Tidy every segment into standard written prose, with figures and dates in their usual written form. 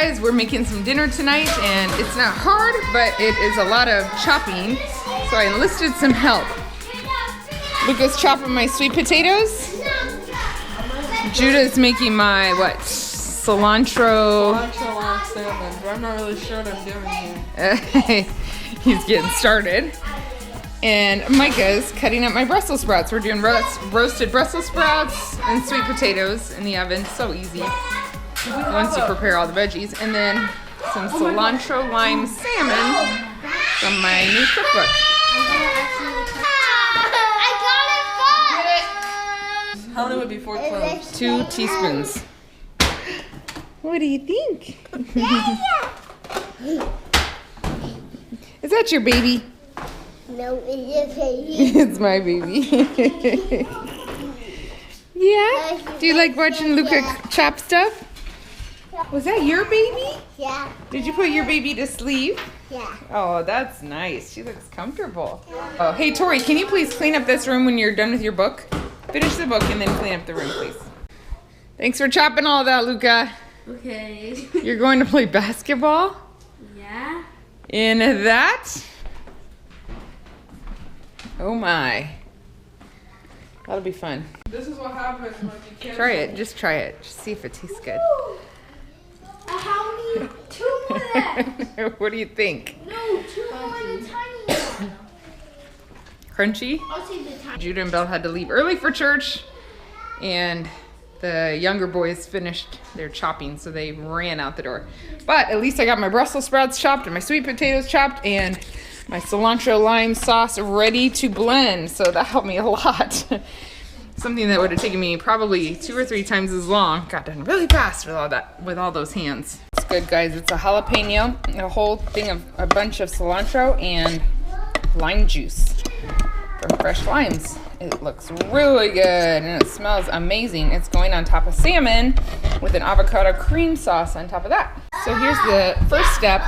guys, we're making some dinner tonight, and it's not hard, but it is a lot of chopping, so I enlisted some help. Luka's chopping my sweet potatoes. Judah's making my, what, cilantro? Cilantro lime salmon, but I'm not really sure what I'm doing here. He's getting started. And Micah's cutting up my Brussels sprouts. We're doing roasted Brussels sprouts and sweet potatoes in the oven. So easy once you prepare all the veggies. And then some cilantro lime salmon from my new cookbook. How many would be 4 cloves? 2 teaspoons. What do you think? Is that your baby? No, it's a baby. It's my baby. Yeah? Do you like watching Luka chop stuff? Was that your baby? Yeah. Did you put your baby to sleep? Yeah. Oh, that's nice. She looks comfortable. Oh, hey, Tori, can you please clean up this room when you're done with your book? Finish the book and then clean up the room, please. Thanks for chopping all that, Luka. Okay. You're going to play basketball? Yeah. In that? Oh my. That'll be fun. This is what happens when you can't. Try it. Just try it. Just see if it tastes good. How many? 2 more left. What do you think? No, 2 more in the tiny one. Crunchy? I'll see the tiny. Judah and Belle had to leave early for church, and the younger boys finished their chopping, so they ran out the door. But at least I got my Brussels sprouts chopped and my sweet potatoes chopped and my cilantro lime sauce ready to blend, so that helped me a lot. Something that would have taken me probably 2 or 3 times as long got done really fast with all those hands. It's good, guys. It's a jalapeno, a whole thing of a bunch of cilantro and lime juice from fresh limes. It looks really good and it smells amazing. It's going on top of salmon with an avocado cream sauce on top of that. So here's the first step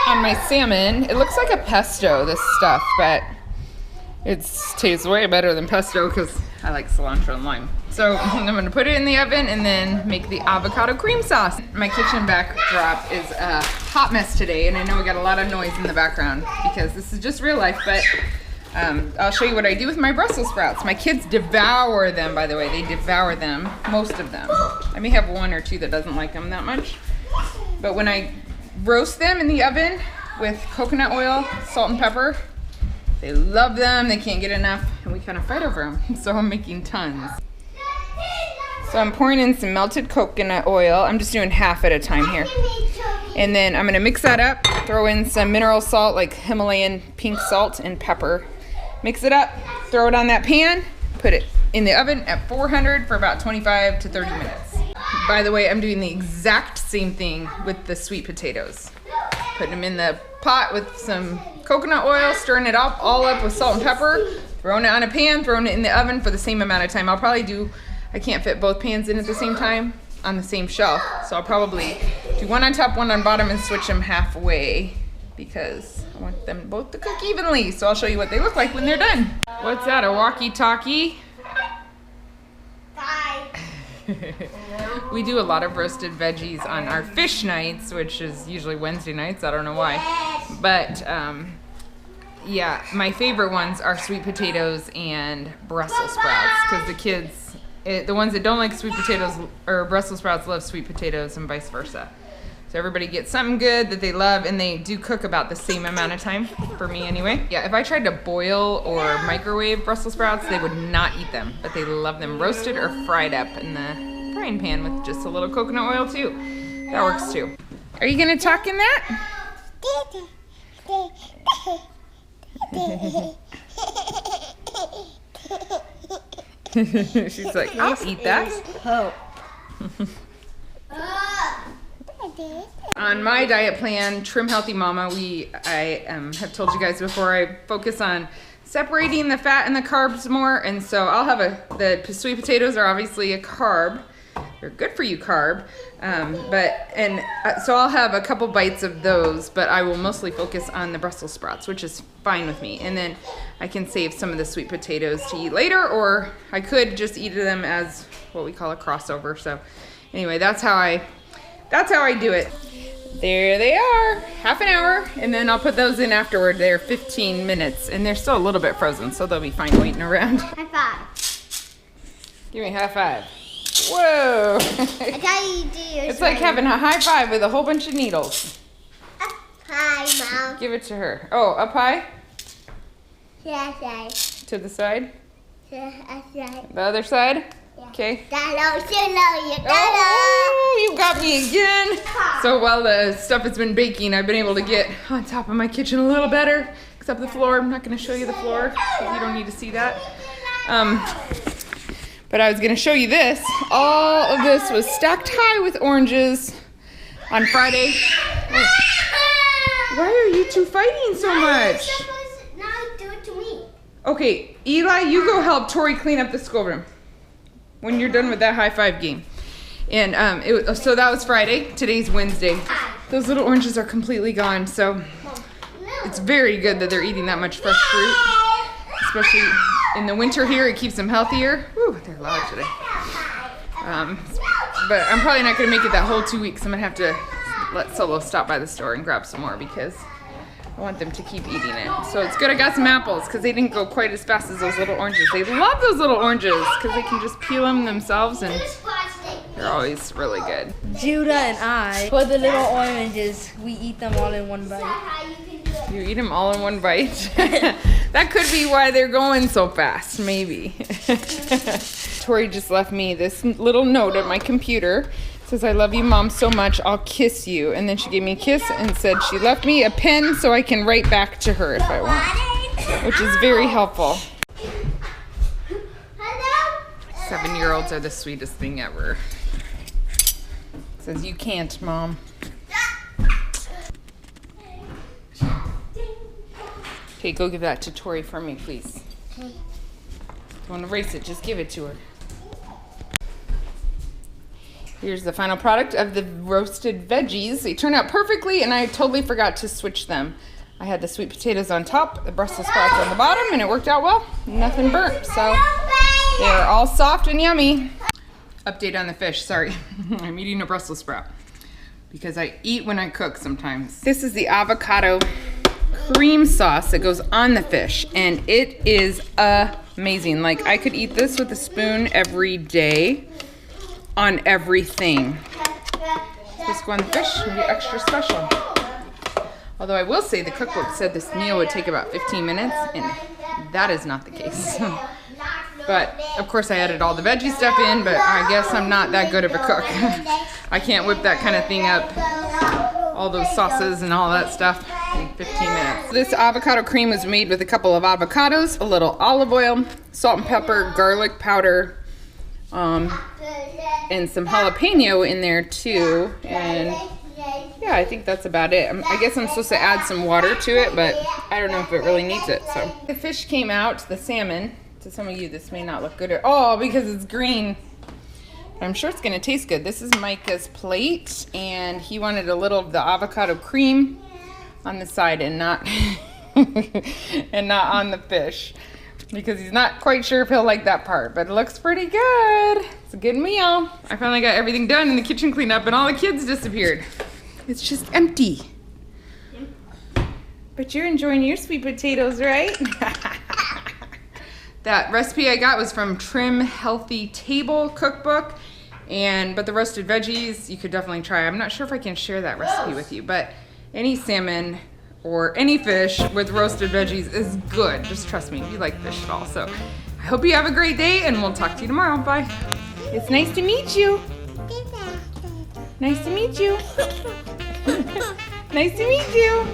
on my salmon. It looks like a pesto, this stuff, but it tastes way better than pesto because I like cilantro and lime. So I'm gonna put it in the oven and then make the avocado cream sauce. My kitchen backdrop is a hot mess today, and I know we got a lot of noise in the background because this is just real life, but I'll show you what I do with my Brussels sprouts. My kids devour them, by the way. They devour them, most of them. I may have 1 or 2 that doesn't like them that much. But when I roast them in the oven with coconut oil, salt and pepper, they love them. They can't get enough, and we kind of fight over them. So I'm making tons. So I'm pouring in some melted coconut oil. I'm just doing half at a time here. And then I'm gonna mix that up, throw in some mineral salt like Himalayan pink salt and pepper. Mix it up, throw it on that pan, put it in the oven at 400 for about 25 to 30 minutes. By the way, I'm doing the exact same thing with the sweet potatoes. Putting them in the pot with some coconut oil, stirring it all up with salt and pepper, throwing it on a pan, throwing it in the oven for the same amount of time. I can't fit both pans in at the same time on the same shelf, so I'll probably do one on top, one on bottom, and switch them halfway because I want them both to cook evenly. So I'll show you what they look like when they're done. What's that, a walkie-talkie? Bye. We do a lot of roasted veggies on our fish nights, which is usually Wednesday nights. I don't know why. But yeah, my favorite ones are sweet potatoes and Brussels sprouts because the kids, the ones that don't like sweet potatoes or Brussels sprouts love sweet potatoes and vice versa. So everybody gets something good that they love, and they do cook about the same amount of time, for me anyway. Yeah, if I tried to boil or microwave Brussels sprouts, they would not eat them, but they love them roasted or fried up in the frying pan with just a little coconut oil too. That works too. Are you gonna talk in that? She's like, I'll eat that. Help. On my diet plan, Trim Healthy Mama, I have told you guys before, I focus on separating the fat and the carbs more, and so I'll have the sweet potatoes are obviously a carb. They're good for you carb, so I'll have a couple bites of those, but I will mostly focus on the Brussels sprouts, which is fine with me. And then I can save some of the sweet potatoes to eat later, or I could just eat them as what we call a crossover. So anyway, that's how I do it. There they are, half an hour, and then I'll put those in afterward. They're 15 minutes, and they're still a little bit frozen, so they'll be fine waiting around. High five. Give me a high five. Whoa. I got you do yours. It's like having a high five with a whole bunch of needles. Hi, Mom. Give it to her. Oh, up high? Yeah. To the side? That's right. The other side? Yeah. Okay. Hello. Oh, you got me again. So while the stuff has been baking, I've been able to get on top of my kitchen a little better, except the floor. I'm not going to show you the floor because you don't need to see that. But I was going to show you this. All of this was stacked high with oranges on Friday. Oh. Why are you two fighting so much? Now do it to me. Okay, Eli, you go help Tori clean up the schoolroom when you're done with that high five game. And so that was Friday. Today's Wednesday. Those little oranges are completely gone, so it's very good that they're eating that much fresh fruit. Especially in the winter here, it keeps them healthier. Whew, they're loud today. But I'm probably not going to make it that whole 2 weeks. I'm going to have to let Solo stop by the store and grab some more because I want them to keep eating it. So it's good I got some apples because they didn't go quite as fast as those little oranges. They love those little oranges because they can just peel them themselves and they're always really good. Judah and I, for the little oranges, we eat them all in one bite. You eat them all in one bite? That could be why they're going so fast, maybe. Tori just left me this little note at my computer. It says, I love you, Mom, so much. I'll kiss you. And then she gave me a kiss and said she left me a pen so I can write back to her if I want, which is very helpful. 7-year-olds are the sweetest thing ever. It says, you can't, Mom. Okay, go give that to Tori for me, please. Don't want to erase it, just give it to her. Here's the final product of the roasted veggies. They turned out perfectly, and I totally forgot to switch them. I had the sweet potatoes on top, the Brussels sprouts on the bottom, and it worked out well. Nothing burnt, so they're all soft and yummy. Update on the fish, sorry. I'm eating a Brussels sprout because I eat when I cook sometimes. This is the avocado cream sauce that goes on the fish, and it is amazing. Like, I could eat this with a spoon every day on everything. This go on the fish and be extra special. Although I will say the cookbook said this meal would take about 15 minutes, and that is not the case. But of course I added all the veggie stuff in, but I guess I'm not that good of a cook. I can't whip that kind of thing up, all those sauces and all that stuff in 15 minutes. This avocado cream was made with a couple of avocados, a little olive oil, salt and pepper, garlic powder, and some jalapeno in there too. And yeah, I think that's about it. I guess I'm supposed to add some water to it, but I don't know if it really needs it. So the fish came out, the salmon. To some of you, this may not look good at all because it's green. I'm sure it's gonna taste good. This is Micah's plate, and he wanted a little of the avocado cream on the side and not and not on the fish because he's not quite sure if he'll like that part, but it looks pretty good. It's a good meal. I finally got everything done in the kitchen cleanup and all the kids disappeared. It's just empty. But you're enjoying your sweet potatoes, right? That recipe I got was from Trim Healthy Table cookbook, but the roasted veggies you could definitely try. I'm not sure if I can share that recipe with you, but any salmon or any fish with roasted veggies is good. Just trust me, if you like fish at all. So I hope you have a great day, and we'll talk to you tomorrow. Bye. It's nice to meet you. Nice to meet you. Nice to meet you.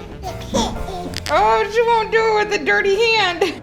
Oh, she won't do it with a dirty hand.